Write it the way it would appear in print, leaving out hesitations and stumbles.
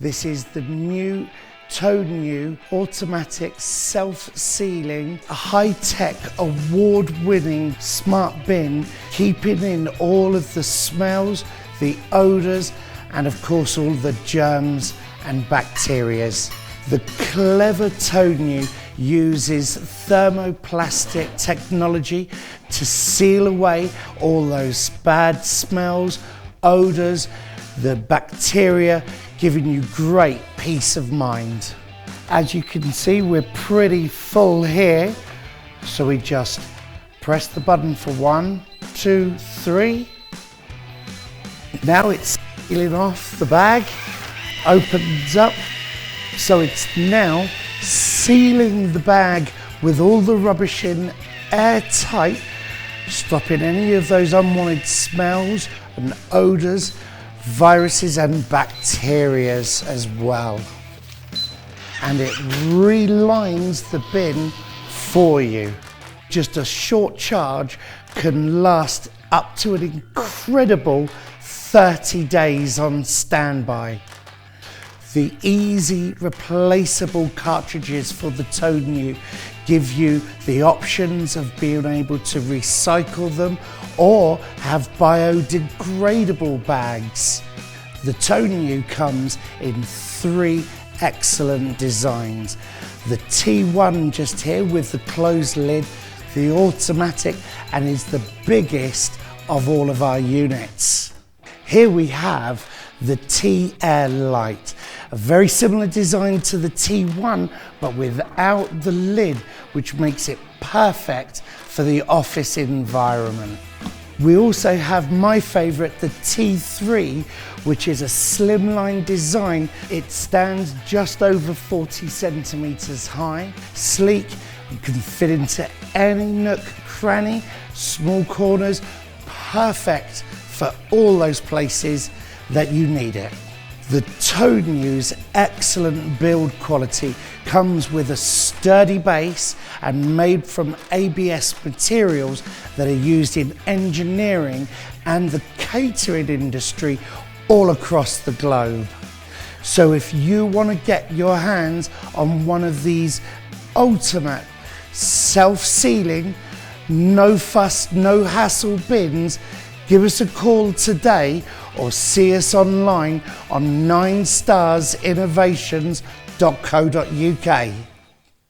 This is the new Townew automatic self-sealing, high-tech, award-winning smart bin, keeping in all of the smells, the odours, and of course all the germs and bacterias. The clever Townew uses thermoplastic technology to seal away all those bad smells, odours, the bacteria, giving you great peace of mind. As you can see, we're pretty full here, so we just press the button for 1, 2, 3. Now it's sealing off the bag, opens up, so it's now sealing the bag with all the rubbish in airtight, stopping any of those unwanted smells and odours, viruses and bacterias as well. And it relines the bin for you. Just a short charge can last up to an incredible 30 days on standby. The easy replaceable cartridges for the Townew give you the options of being able to recycle them or have biodegradable bags. The Townew comes in 3 excellent designs. The T1 just here with the closed lid, the automatic, and is the biggest of all of our units. Here we have the T-Air Lite, a very similar design to the T1 but without the lid, which makes it perfect for the office environment. We also have my favourite, the T3, which is a slimline design. It stands just over 40 centimetres high, sleek, you can fit into any nook, cranny, small corners, perfect for all those places that you need it. The Townew's excellent build quality comes with a sturdy base and made from ABS materials that are used in engineering and the catering industry all across the globe. So if you want to get your hands on one of these ultimate self-sealing, no fuss, no hassle bins, give us a call today or see us online on 9starsinnovations.co.uk.